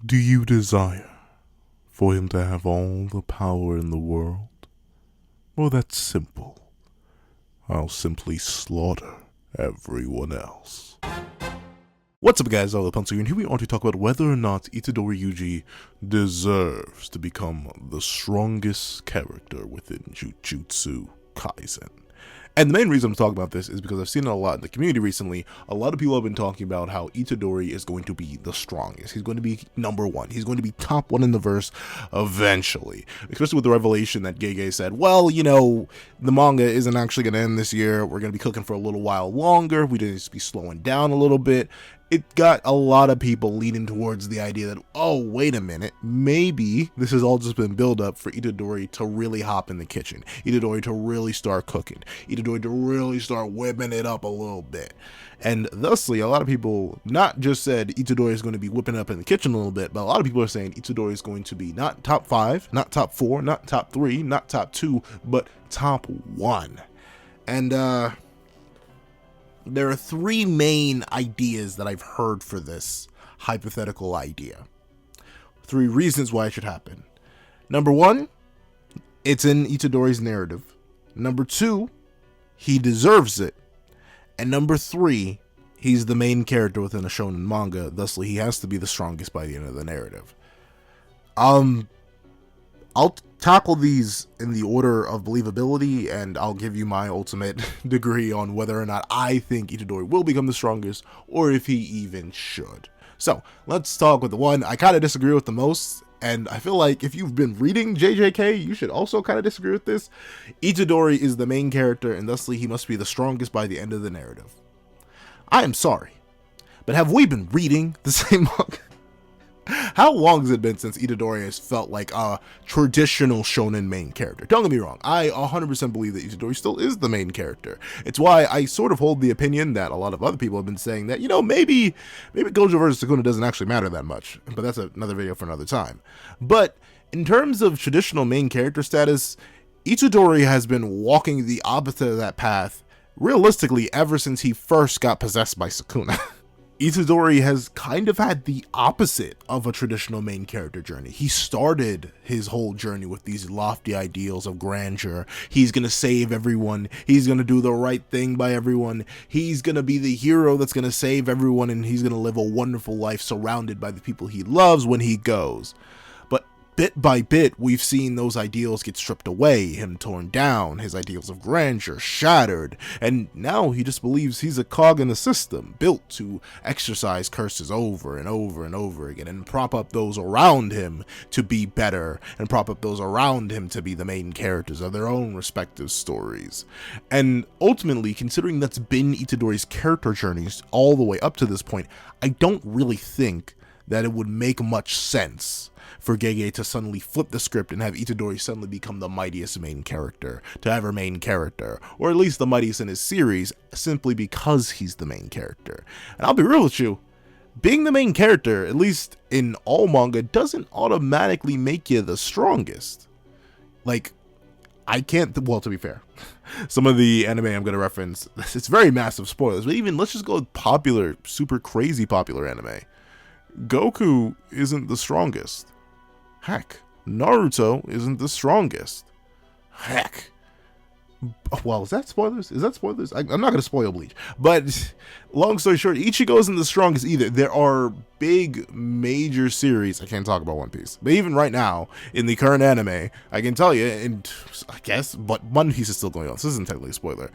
Do you desire for him to have all the power in the world? Well, that's simple. I'll simply slaughter everyone else. What's up, guys? All the Pencil here, and here we are to talk about whether or not Itadori Yuuji deserves to become the strongest character within Jujutsu Kaisen. And the main reason I'm talking about this is because I've seen it a lot in the community recently. A lot of people have been talking about how Itadori is going to be the strongest. He's going to be number one. He's going to be top one in the verse eventually. Especially with the revelation that Gege said, well, you know, the manga isn't actually going to end this year. We're going to be cooking for a little while longer. We need to be slowing down a little bit. It got a lot of people leaning towards the idea that, oh, wait a minute, maybe this has all just been build up for Itadori to really hop in the kitchen, Itadori to really start cooking, Itadori to really start whipping it up a little bit. And thusly, a lot of people not just said Itadori is going to be whipping up in the kitchen a little bit, but a lot of people are saying Itadori is going to be not top 5, not top 4, not top 3, not top 2, but top 1. And, there are three main ideas that I've heard for this hypothetical idea. 3 reasons why it should happen. Number 1, it's in Itadori's narrative. Number 2, he deserves it. And number 3, he's the main character within a shonen manga, thusly he has to be the strongest by the end of the narrative. I'll tackle these in the order of believability, and I'll give you my ultimate degree on whether or not I think Itadori will become the strongest, or if he even should. So, let's talk with the one I kind of disagree with the most, and I feel like if you've been reading JJK, you should also kind of disagree with this. Itadori is the main character, and thusly he must be the strongest by the end of the narrative. I am sorry, but have we been reading the same manga? How long has it been since Itadori has felt like a traditional shonen main character? Don't get me wrong, I 100% believe that Itadori still is the main character. It's why I sort of hold the opinion that a lot of other people have been saying that, you know, maybe Gojo versus Sukuna doesn't actually matter that much, but that's another video for another time. But in terms of traditional main character status, Itadori has been walking the opposite of that path, realistically, ever since he first got possessed by Sukuna. Itadori has kind of had the opposite of a traditional main character journey. He started his whole journey with these lofty ideals of grandeur. He's gonna save everyone. He's gonna do the right thing by everyone. He's gonna be the hero that's gonna save everyone, and he's gonna live a wonderful life surrounded by the people he loves when he goes. But bit by bit, we've seen those ideals get stripped away, him torn down, his ideals of grandeur shattered, and now he just believes he's a cog in the system, built to exercise curses over and over and over again, and prop up those around him to be better, and prop up those around him to be the main characters of their own respective stories. And ultimately, considering that's been Itadori's character journeys all the way up to this point, I don't really think that it would make much sense for Gege to suddenly flip the script and have Itadori suddenly become the mightiest main character to ever main character, or at least the mightiest in his series, simply because he's the main character. And I'll be real with you, being the main character, at least in all manga, doesn't automatically make you the strongest. Like, I can't, well, to be fair, some of the anime I'm going to reference, it's very massive spoilers, but even, let's just go with popular, super crazy popular anime. Goku isn't the strongest. Heck, Naruto isn't the strongest. Heck. Well, is that spoilers? Is that spoilers? I'm not going to spoil Bleach. But long story short, Ichigo isn't the strongest either. There are big, major series. I can't talk about One Piece. But even right now, in the current anime, I can tell you, and I guess, but One Piece is still going on. So this isn't technically a spoiler.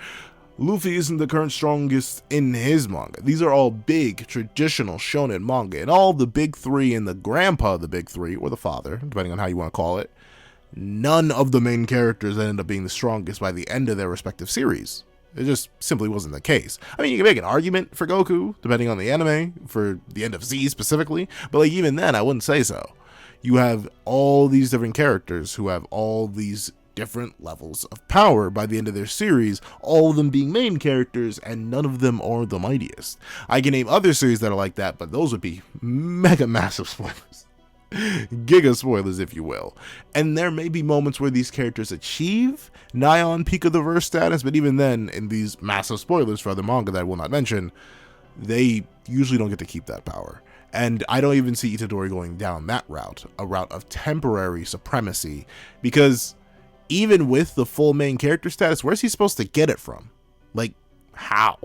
Luffy isn't the current strongest in his manga. These are all big, traditional shonen manga, and all the big 3 and the grandpa of the big 3, or the father, depending on how you want to call it, none of the main characters ended up being the strongest by the end of their respective series. It just simply wasn't the case. I mean, you can make an argument for Goku, depending on the anime, for the end of Z specifically, but like even then, I wouldn't say so. You have all these different characters who have all these different levels of power by the end of their series, all of them being main characters, and none of them are the mightiest. I can name other series that are like that, but those would be mega massive spoilers. Giga spoilers, if you will. And there may be moments where these characters achieve nigh on peak of the verse status, but even then, in these massive spoilers for other manga that I will not mention, they usually don't get to keep that power. And I don't even see Itadori going down that route, a route of temporary supremacy, because even with the full main character status, where's he supposed to get it from? Like, how?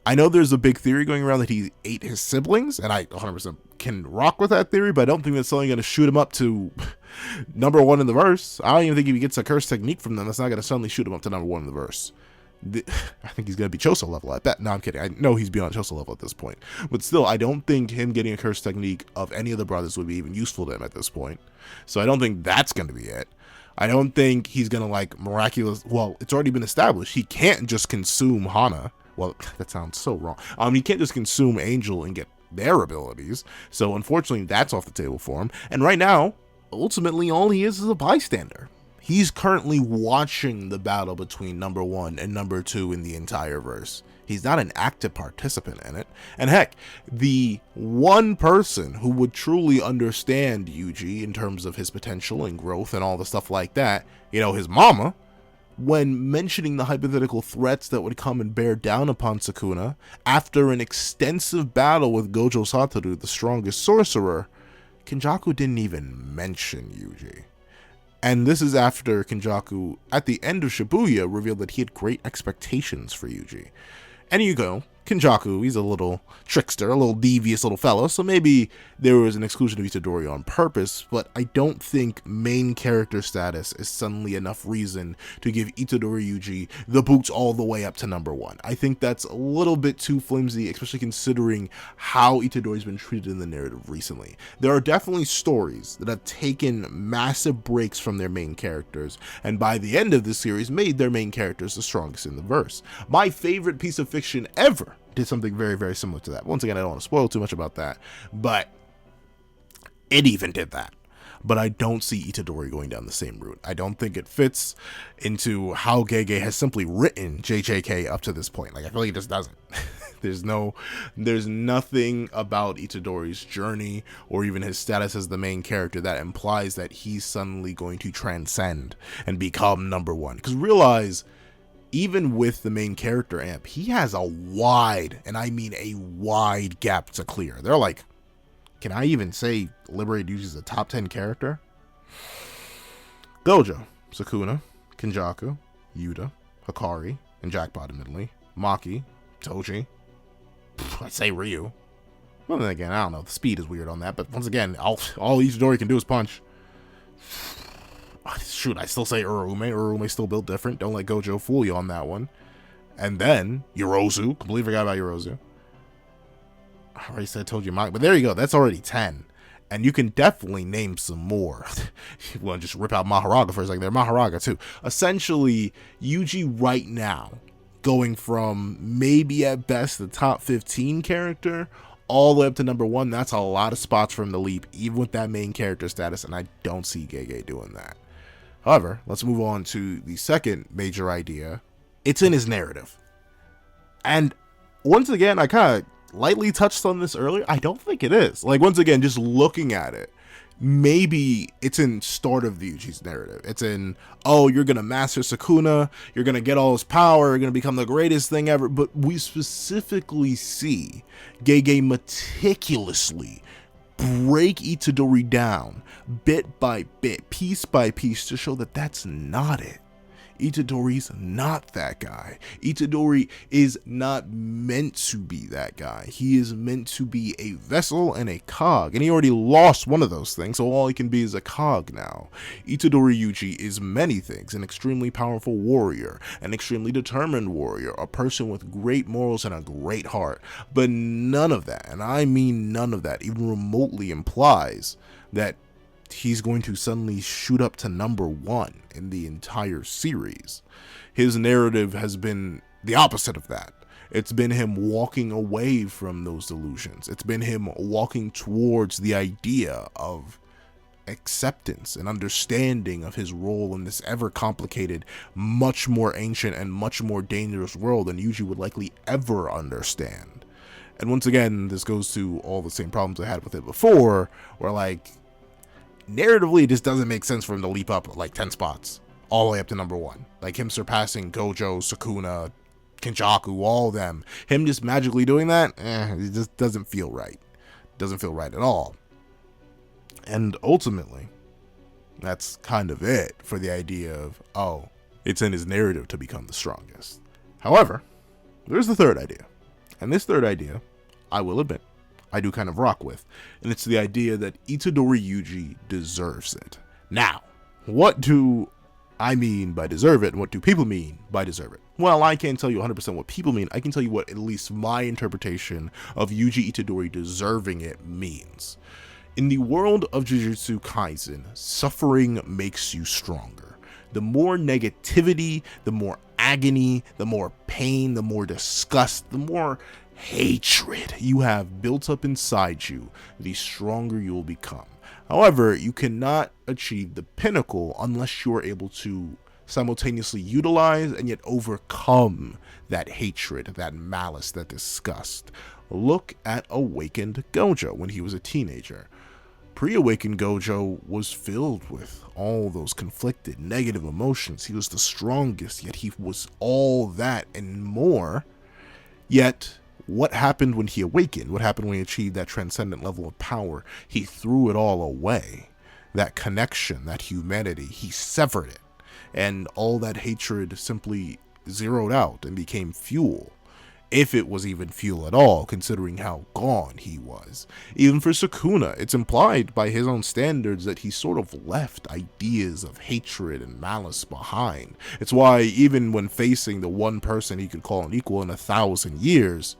I know there's a big theory going around that he ate his siblings, and I 100% can rock with that theory, but I don't think that's only going to shoot him up to number 1 in the verse. I don't even think if he gets a curse technique from them, that's not going to suddenly shoot him up to number 1 in the verse. I think he's going to be Choso level at that. No, I'm kidding. I know he's beyond Choso level at this point. But still, I don't think him getting a curse technique of any of the brothers would be even useful to him at this point. So I don't think that's going to be it. I don't think he's going to, like, well, it's already been established. He can't just consume Hana. Well, that sounds so wrong. He can't just consume Angel and get their abilities. So unfortunately, that's off the table for him. And right now, ultimately, all he is a bystander. He's currently watching the battle between number 1 and number 2 in the entire verse. He's not an active participant in it. And heck, the one person who would truly understand Yuuji in terms of his potential and growth and all the stuff like that, you know, his mama, when mentioning the hypothetical threats that would come and bear down upon Sukuna after an extensive battle with Gojo Satoru, the strongest sorcerer, Kenjaku didn't even mention Yuuji. And this is after Kenjaku, at the end of Shibuya, revealed that he had great expectations for Yuuji. And you go, Kenjaku, he's a little trickster, a little devious little fellow, so maybe there was an exclusion of Itadori on purpose, but I don't think main character status is suddenly enough reason to give Itadori Yuuji the boots all the way up to number 1. I think that's a little bit too flimsy, especially considering how Itadori's been treated in the narrative recently. There are definitely stories that have taken massive breaks from their main characters, and by the end of this series made their main characters the strongest in the verse. My favorite piece of fiction ever did something very, very similar to that. Once again, I don't want to spoil too much about that, but it even did that. But I don't see Itadori going down the same route. I don't think it fits into how Gege has simply written JJK up to this point. Like, I feel like it just doesn't. There's nothing about Itadori's journey or even his status as the main character that implies that he's suddenly going to transcend and become number 1. Because realize, even with the main character amp, he has a wide, and I mean a wide gap to clear. They're like, can I even say Liberated Yuuji is a top 10 character? Gojo, Sukuna, Kenjaku, Yuta, Hikari, and Jackpot admittedly, Maki, Toji, I'd say Ryu. Well, then again, I don't know, the speed is weird on that, but once again, all Itadori can do is punch. Shoot, I still say Urume. Urume still built different. Don't let Gojo fool you on that one. And then Yorozu. Completely forgot about Yorozu. I already said, told you Mike. But there you go. That's already 10. And you can definitely name some more. You want to just rip out Maharaga for a second. They're Maharaga too. Essentially, Yuuji right now, going from maybe at best the top 15 character all the way up to number 1. That's a lot of spots from the leap, even with that main character status. And I don't see Gege doing that. However, let's move on to the second major idea. It's in his narrative. And once again, I kind of lightly touched on this earlier. I don't think it is. Like, once again, just looking at it, maybe it's in start of the Yuuji's narrative. It's in, oh, you're going to master Sukuna, you're going to get all his power, you're going to become the greatest thing ever. But we specifically see Gege meticulously break Itadori down bit by bit, piece by piece, to show that that's not it. Itadori's not that guy. Itadori is not meant to be that guy. He is meant to be a vessel and a cog, and he already lost one of those things, so all he can be is a cog now. Itadori Yuuji is many things: an extremely powerful warrior, an extremely determined warrior, a person with great morals and a great heart, but none of that, and I mean none of that, even remotely implies that he's going to suddenly shoot up to number 1 in the entire series. His narrative has been the opposite of that. It's been him walking away from those delusions. It's been him walking towards the idea of acceptance and understanding of his role in this ever complicated, much more ancient and much more dangerous world than Yuuji would likely ever understand. And once again, this goes to all the same problems I had with it before, where, like, narratively, it just doesn't make sense for him to leap up like 10 spots all the way up to number 1. Like him surpassing Gojo, Sukuna, Kenjaku, all of them. Him just magically doing that, it just doesn't feel right. Doesn't feel right at all. And ultimately, that's kind of it for the idea of, oh, it's in his narrative to become the strongest. However, there's the third idea. And this third idea, I will admit, I do kind of rock with. And it's the idea that Itadori Yuuji deserves it. Now, what do I mean by deserve it, and what do people mean by deserve it? Well, I can't tell you 100% what people mean. I can tell you what at least my interpretation of Yuuji Itadori deserving it means. In the world of Jujutsu Kaisen, suffering makes you stronger. The more negativity, the more agony, the more pain, the more disgust, the more hatred you have built up inside you, the stronger you'll become. However, you cannot achieve the pinnacle unless you are able to simultaneously utilize and yet overcome that hatred, that malice, that disgust. Look at Awakened Gojo when he was a teenager. Pre-Awakened Gojo was filled with all those conflicted, negative emotions. He was the strongest, yet he was all that and more. Yet, what happened when he awakened? What happened when he achieved that transcendent level of power? He threw it all away. That connection, that humanity, he severed it. And all that hatred simply zeroed out and became fuel. If it was even fuel at all, considering how gone he was. Even for Sukuna, it's implied by his own standards that he sort of left ideas of hatred and malice behind. It's why even when facing the one person he could call an equal in 1,000 years,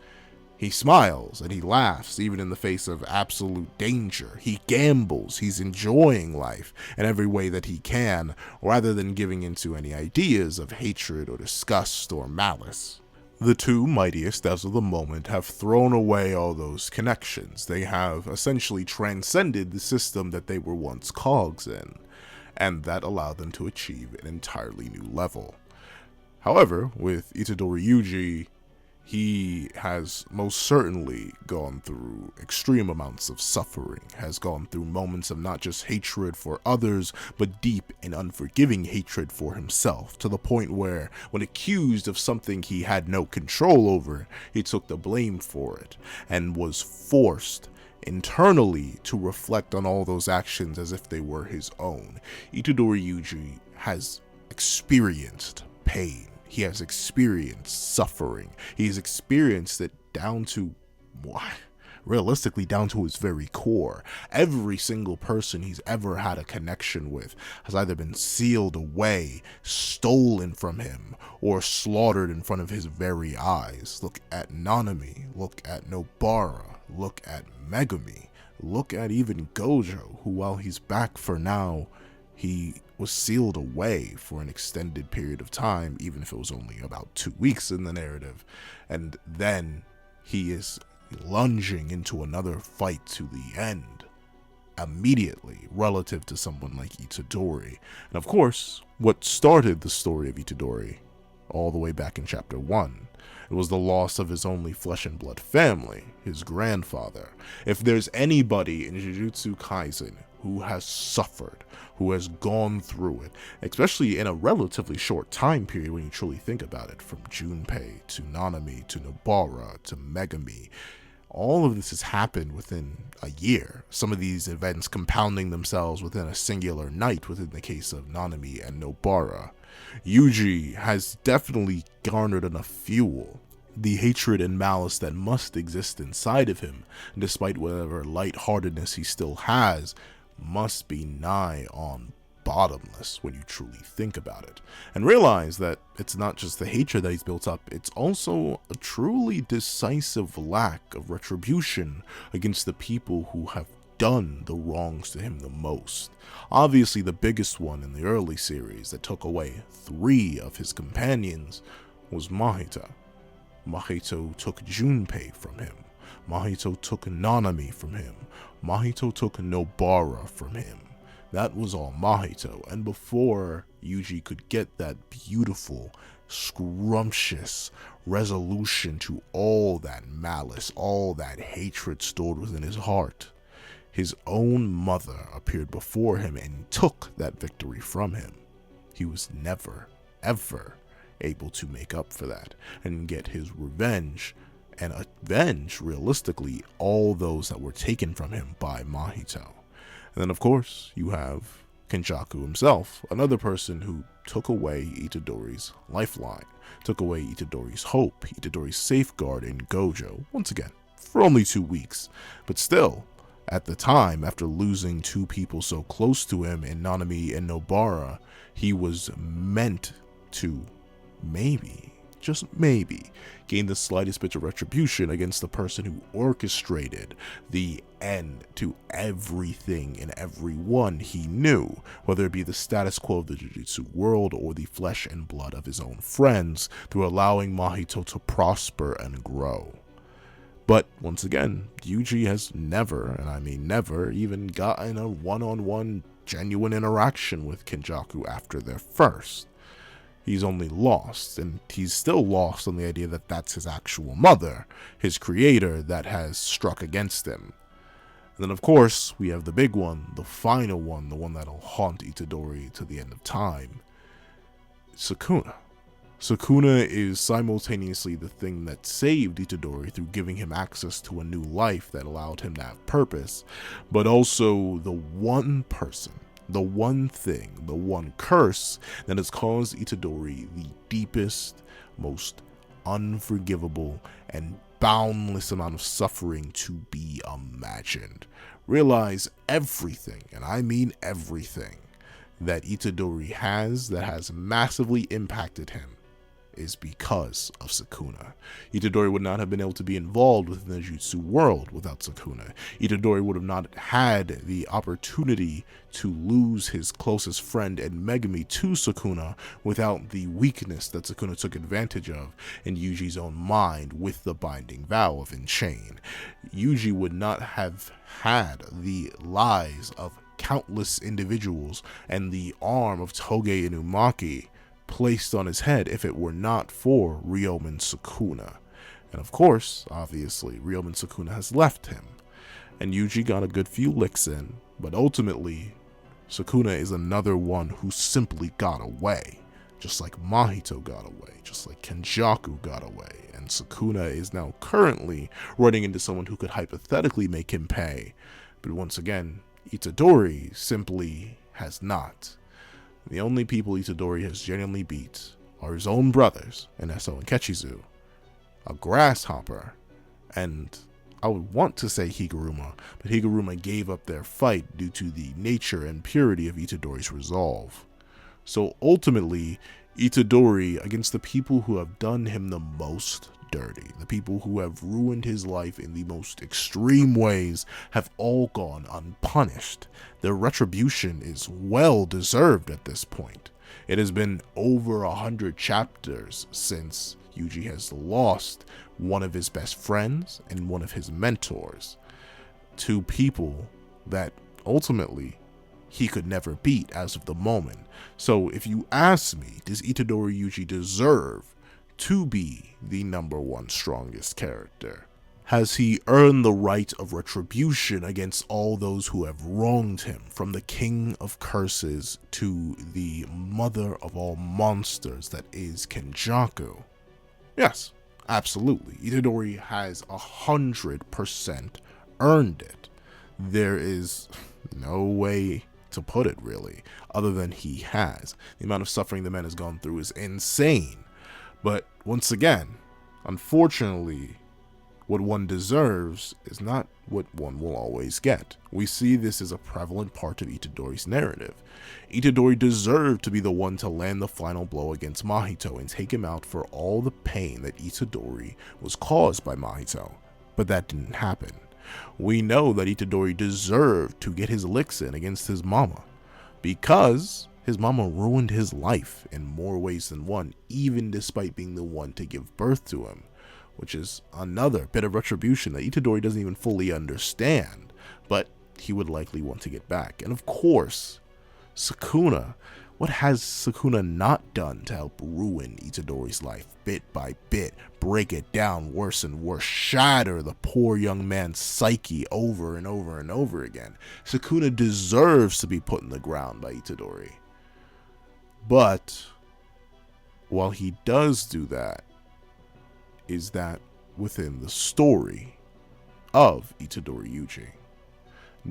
he smiles and he laughs even in the face of absolute danger. He gambles, he's enjoying life in every way that he can, rather than giving into any ideas of hatred or disgust or malice. The two mightiest as of the moment have thrown away all those connections. They have essentially transcended the system that they were once cogs in, and that allowed them to achieve an entirely new level. However, with Itadori Yuuji, he has most certainly gone through extreme amounts of suffering, has gone through moments of not just hatred for others, but deep and unforgiving hatred for himself, to the point where, when accused of something he had no control over, he took the blame for it, and was forced internally to reflect on all those actions as if they were his own. Itadori Yuuji has experienced pain. He has experienced suffering. He's experienced it down to, realistically, down to his very core. Every single person he's ever had a connection with has either been sealed away, stolen from him, or slaughtered in front of his very eyes. Look at Nanami. Look at Nobara. Look at Megumi. Look at even Gojo, who, while he's back for now, he was sealed away for an extended period of time, even if it was only about 2 weeks in the narrative. And then he is lunging into another fight to the end immediately, relative to someone like Itadori. And of course, what started the story of Itadori all the way back in chapter 1, it was the loss of his only flesh and blood family, his grandfather. If there's anybody in Jujutsu Kaisen who has suffered, who has gone through it, especially in a relatively short time period when you truly think about it, from Junpei to Nanami to Nobara to Megumi, all of this has happened within a year. Some of these events compounding themselves within a singular night within the case of Nanami and Nobara. Yuuji has definitely garnered enough fuel. The hatred and malice that must exist inside of him, despite whatever lightheartedness he still has, must be nigh on bottomless when you truly think about it, and realize that it's not just the hatred that he's built up, it's also a truly decisive lack of retribution against the people who have done the wrongs to him the most. Obviously, the biggest one in the early series that took away 3 of his companions was Mahito. Mahito took Junpei from him. Mahito took Nanami from him. Mahito took Nobara from him. That was all Mahito, and before Yuuji could get that beautiful, scrumptious resolution to all that malice, all that hatred stored within his heart, his own mother appeared before him and took that victory from him. He was never, ever able to make up for that and get his revenge and avenge, realistically, all those that were taken from him by Mahito. And then, of course, you have Kenjaku himself, another person who took away Itadori's lifeline, took away Itadori's hope, Itadori's safeguard in Gojo, once again, for only 2 weeks. But still, at the time, after losing 2 people so close to him in Nanami and Nobara, he was meant to maybe, just maybe, gain the slightest bit of retribution against the person who orchestrated the end to everything and everyone he knew, whether it be the status quo of the Jujutsu world or the flesh and blood of his own friends, through allowing Mahito to prosper and grow. But once again, Yuuji has never, and I mean never, even gotten a one-on-one genuine interaction with Kenjaku after their first. He's only lost, and he's still lost on the idea that that's his actual mother, his creator, that has struck against him. And then, of course, we have the big one, the final one, the one that'll haunt Itadori to the end of time. Sukuna. Sukuna is simultaneously the thing that saved Itadori through giving him access to a new life that allowed him to have purpose, but also the one person, the one thing, the one curse that has caused Itadori the deepest, most unforgivable, and boundless amount of suffering to be imagined. Realize everything, and I mean everything, that Itadori has that has massively impacted him is because of Sukuna. Itadori would not have been able to be involved within the Jutsu world without Sukuna. Itadori would have not had the opportunity to lose his closest friend and Megami to Sukuna without the weakness that Sukuna took advantage of in Yuji's own mind with the binding vow of Enchain. Yuji would not have had the lies of countless individuals and the arm of Toge Inumaki placed on his head if it were not for Ryomen Sukuna. And of course, obviously, Ryomen Sukuna has left him, and Yuji got a good few licks in, but ultimately, Sukuna is another one who simply got away, just like Mahito got away, just like Kenjaku got away, and Sukuna is now currently running into someone who could hypothetically make him pay, but once again, Itadori simply has not. The only people Itadori has genuinely beat are his own brothers, Ineso and Kechizu, a grasshopper, and I would want to say Higuruma, but Higuruma gave up their fight due to the nature and purity of Itadori's resolve. So ultimately, Itadori, against the people who have done him the most dirty, the people who have ruined his life in the most extreme ways, have all gone unpunished. Their retribution is well deserved at this point. It has been over 100 chapters since Yuji has lost one of his best friends and one of his mentors, 2 people that ultimately he could never beat as of the moment. So if you ask me, does Itadori Yuji deserve to be the #1 strongest character? Has he earned the right of retribution against all those who have wronged him, from the king of curses to the mother of all monsters that is Kenjaku? Yes, absolutely. Itadori has 100% earned it. There is no way to put it, really, other than he has. The amount of suffering the man has gone through is insane. But once again, unfortunately, what one deserves is not what one will always get. We see this as a prevalent part of Itadori's narrative. Itadori deserved to be the one to land the final blow against Mahito and take him out for all the pain that Itadori was caused by Mahito, but that didn't happen. We know that Itadori deserved to get his licks in against his mama, because his mama ruined his life in more ways than one, even despite being the one to give birth to him, which is another bit of retribution that Itadori doesn't even fully understand, but he would likely want to get back. And of course, Sukuna. What has Sukuna not done to help ruin Itadori's life bit by bit, break it down worse and worse, shatter the poor young man's psyche over and over and over again? Sukuna deserves to be put in the ground by Itadori. But while he does do that, is that within the story of Itadori Yuuji?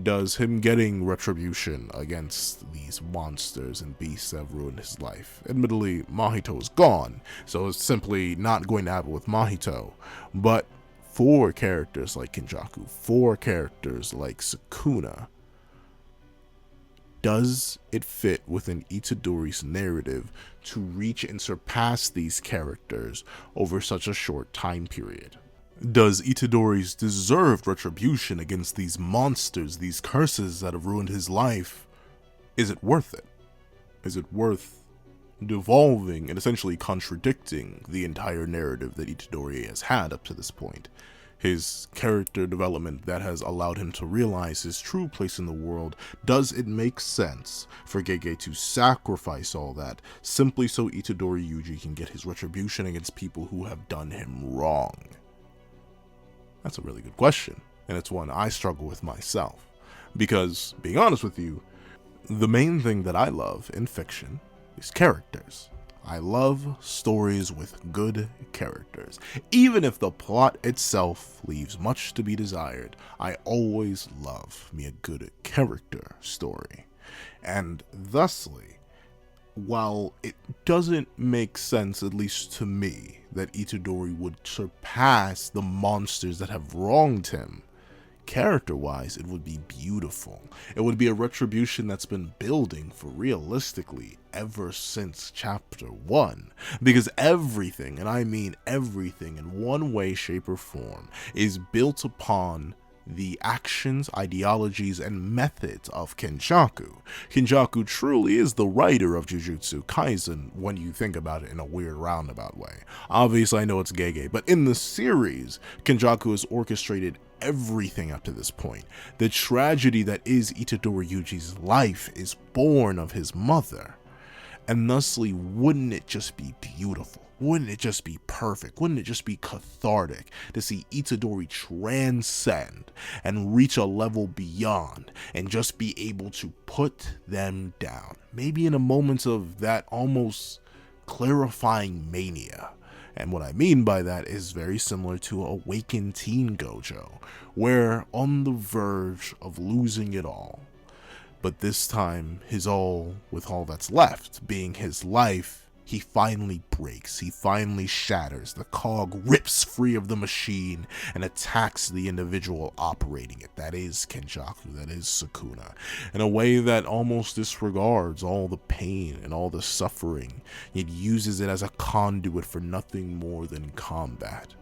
Does him getting retribution against these monsters and beasts that have ruined his life? Admittedly, Mahito is gone, so it's simply not going to happen with Mahito. But for characters like Kenjaku, for characters like Sukuna, does it fit within Itadori's narrative to reach and surpass these characters over such a short time period? Does Itadori's deserved retribution against these monsters, these curses that have ruined his life, is it worth it? Is it worth devolving and essentially contradicting the entire narrative that Itadori has had up to this point? His character development that has allowed him to realize his true place in the world, does it make sense for Gege to sacrifice all that simply so Itadori Yuuji can get his retribution against people who have done him wrong? That's a really good question, and it's one I struggle with myself. Because, being honest with you, the main thing that I love in fiction is characters. I love stories with good characters. Even if the plot itself leaves much to be desired, I always love me a good character story. And thusly, while it doesn't make sense, at least to me, that Itadori would surpass the monsters that have wronged him, character-wise, it would be beautiful. It would be a retribution that's been building for realistically ever since chapter 1. Because everything, and I mean everything in one way, shape, or form, is built upon the actions, ideologies, and methods of Kenjaku. Kenjaku truly is the writer of Jujutsu Kaisen when you think about it in a weird roundabout way. Obviously, I know it's Gege, but in the series, Kenjaku has orchestrated everything up to this point. The tragedy that is Itadori Yuuji's life is born of his mother. And thusly, wouldn't it just be beautiful? Wouldn't it just be perfect? Wouldn't it just be cathartic to see Itadori transcend and reach a level beyond and just be able to put them down? Maybe in a moment of that almost clarifying mania. And what I mean by that is very similar to Awakened Teen Gojo, where on the verge of losing it all. But this time, his all, with all that's left, being his life, he finally breaks, he finally shatters, the cog rips free of the machine and attacks the individual operating it. That is Kenjaku, that is Sukuna, in a way that almost disregards all the pain and all the suffering, yet uses it as a conduit for nothing more than combat.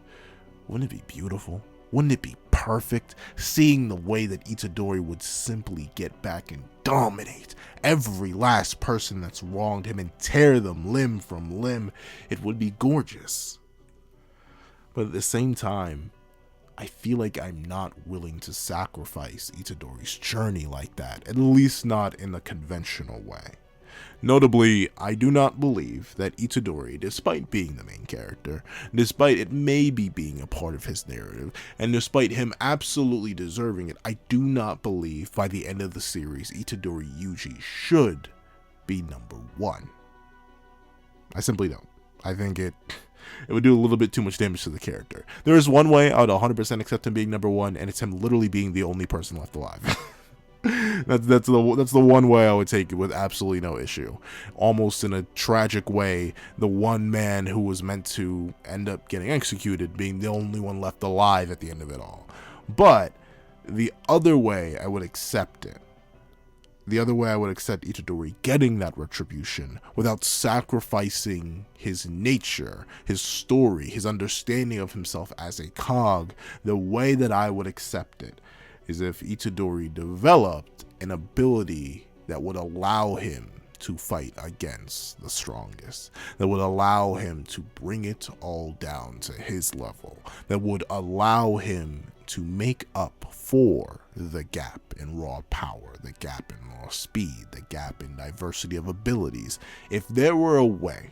Wouldn't it be beautiful? Wouldn't it be perfect? Seeing the way that Itadori would simply get back and dominate every last person that's wronged him and tear them limb from limb, it would be gorgeous. But at the same time, I feel like I'm not willing to sacrifice Itadori's journey like that, at least not in a conventional way. Notably, I do not believe that Itadori, despite being the main character, despite it maybe being a part of his narrative, and despite him absolutely deserving it, I do not believe by the end of the series Itadori Yuuji should be number 1. I simply don't. I think it would do a little bit too much damage to the character. There is one way I would 100% accept him being number 1, and it's him literally being the only person left alive. That's the one way I would take it with absolutely no issue. Almost in a tragic way, the one man who was meant to end up getting executed being the only one left alive at the end of it all. But the other way I would accept it. The other way I would accept Itadori getting that retribution without sacrificing his nature, his story, his understanding of himself as a cog, the way that I would accept it is if Itadori developed an ability that would allow him to fight against the strongest, that would allow him to bring it all down to his level, that would allow him to make up for the gap in raw power, the gap in raw speed, the gap in diversity of abilities. If there were a way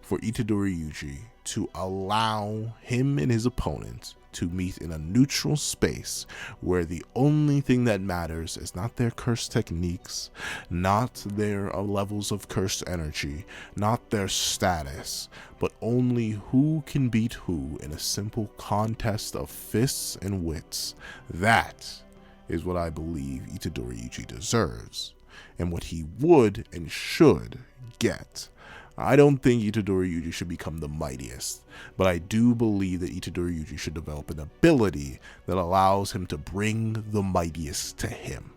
for Itadori Yuuji to allow him and his opponent to meet in a neutral space where the only thing that matters is not their cursed techniques, not their levels of cursed energy, not their status, but only who can beat who in a simple contest of fists and wits. That is what I believe Itadori Yuuji deserves, and what he would and should get. I don't think Itadori Yuuji should become the mightiest, but I do believe that Itadori Yuuji should develop an ability that allows him to bring the mightiest to him.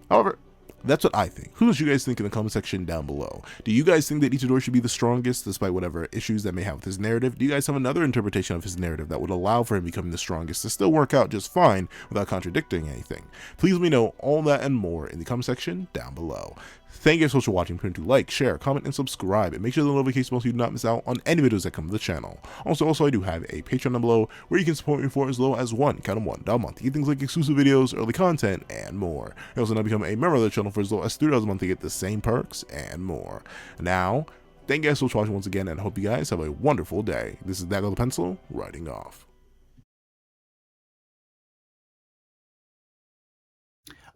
However, that's what I think. Who do you guys think in the comment section down below? Do you guys think that Itadori should be the strongest despite whatever issues that may have with his narrative? Do you guys have another interpretation of his narrative that would allow for him becoming the strongest to still work out just fine without contradicting anything? Please let me know all that and more in the comment section down below. Thank you guys so much for watching. Remember to like, share, comment, and subscribe, and make sure the notification bell so you do not miss out on any videos that come to the channel. Also, I do have a Patreon down below where you can support me for as low as $1 a month to get things like exclusive videos, early content, and more. You also now become a member of the channel for as low as $3 a month to get the same perks and more. Now, thank you guys so much for watching once again, and I hope you guys have a wonderful day. This is Dagger the Pencil, writing off.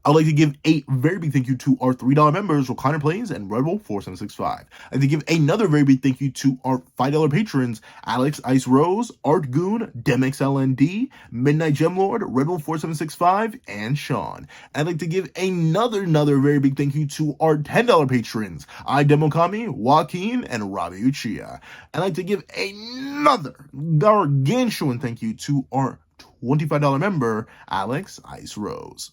I'd like to give a very big thank you to our $3 members, Recliner Plays and Red Wolf 4765. I'd like to give another very big thank you to our $5 patrons, Alex Ice Rose, Art Goon, DemXLND, Midnight Gemlord, Red Wolf 4765, and Sean. I'd like to give another very big thank you to our $10 patrons, iDemokami, Joaquin, and Ravi Uchiha. I'd like to give another gargantuan thank you to our $25 member, Alex Ice Rose.